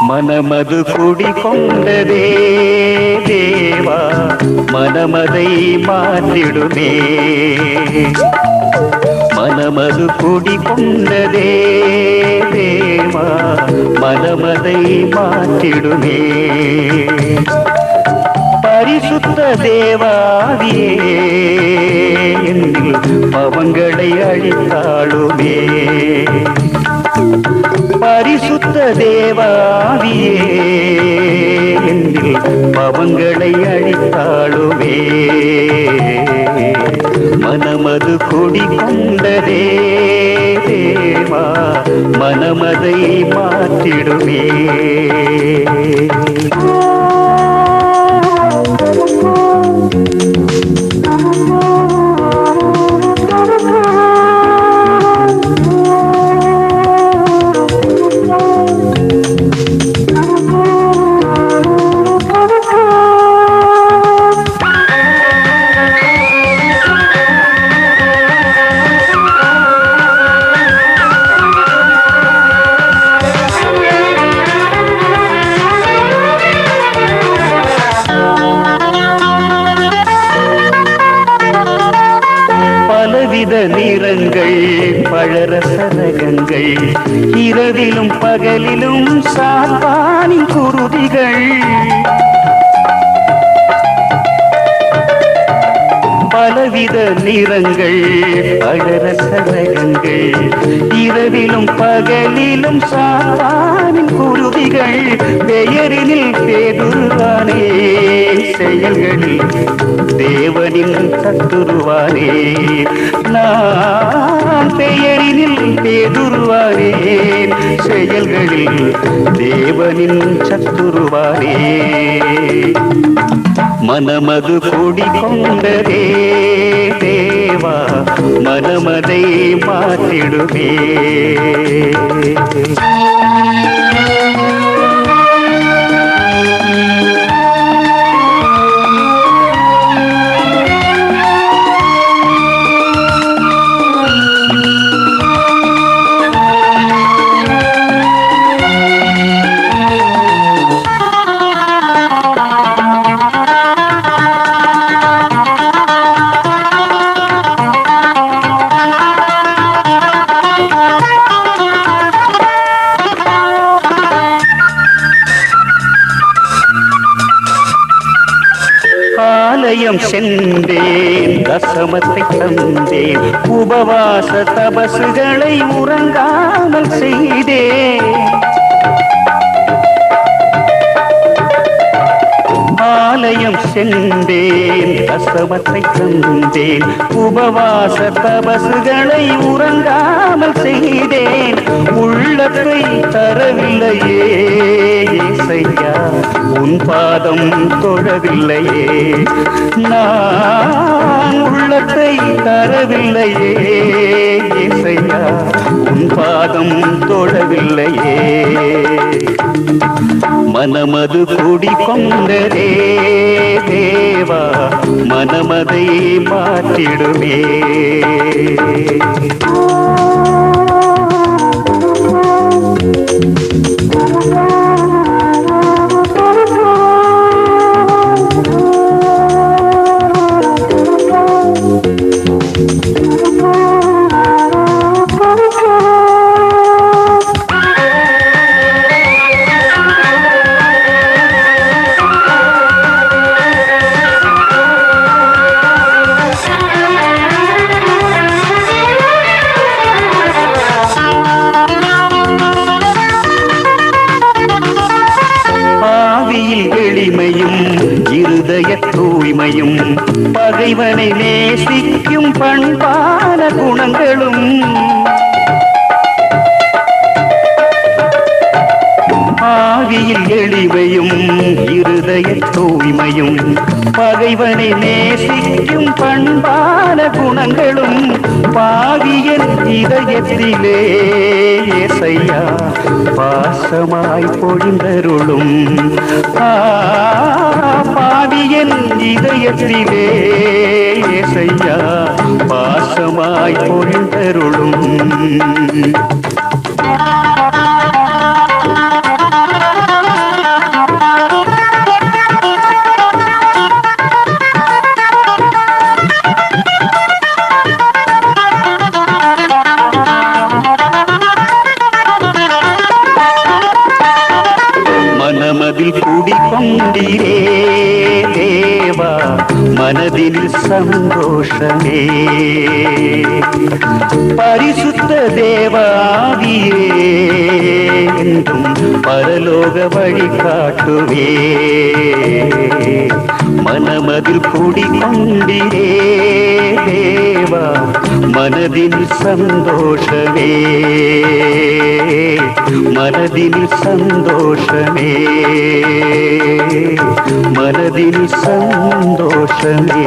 மனமது குடிகொண்டதே தேவா, மனமதை மாற்றிடுமே. மனமது குடிகொண்டதே தேவா, மனமதை மாற்றிடுமே. பரிசுத்த தேவாவியே என்னில் பவங்களை அழித்தாளுமே. பரிசுத்த தேவாவியே என்னில் பவங்களை அழித்தாளுமே. மனமது குடிகொண்டதே தேவா, மனமதை மாற்றிடுமே. பலவித நிறங்கள் பழரசரகங்கள், இரவிலும் பகலிலும் சாத்தானின் குருதிகள். பலவித நிறங்கள் பழரசரகங்கள், இரவிலும் பகலிலும் சாத்தானின் குருதிகள். பெயரினில் பேதுருவானே, செயல்களில் தேவனின் சத்துருவானே. நான் பெயரினில் பேதுருவானே, செயல்களில் தேவனின் சத்துருவானே. மனமது குடிகொண்டதே தேவா, மனமதை மாற்றிடுமே. ஆலயம் சென்றேன், தசமத்தை தந்தேன், உபவாச தபசுகளை உறங்காமல் செய்தேன். ஆலயம் சென்றேன், தசமத்தை தந்தேன், உபவாச தபசுகளை உறங்காமல் செய்தேன். உள்ளத்தை தரவில்லையே இசையா, உன் பாதம் தொழவில்லையே. நான் உள்ளத்தை தரவில்லையே இசையா, உன் பாதம் தொழவில்லையே. மனமது குடிகொண்டதே தேவா, மனமதை மாற்றிடுமே. எளிமையும் இருதய தூய்மையும், பகைவனை நேசிக்கும் பண்பான குணங்களும். வாழ்வியில் எளிமையும் இருதய தூய்மையும் பகைவனை நேசிக்கும் பண்பான குணங்களும் பாவியன் இதயத்திலே ஏசையா பாசமாய் பொழிந்தருளும். பாவியன் இதயத்திலே ஏசையா பாசமாய் பொழிந்தருளும். மனமதில் குடிக்கொண்டீரே தேவா மனதில் சந்தோஷமே. பரிசுத்த தேவாவியே என்றும் பரலோக வழி காட்டுவே. மனமதில் குடிக்கொண்டீரே தேவா மனதில் சந்தோஷமே. மனதில் சந்தோஷமே. மனதில் சந்தோஷமே.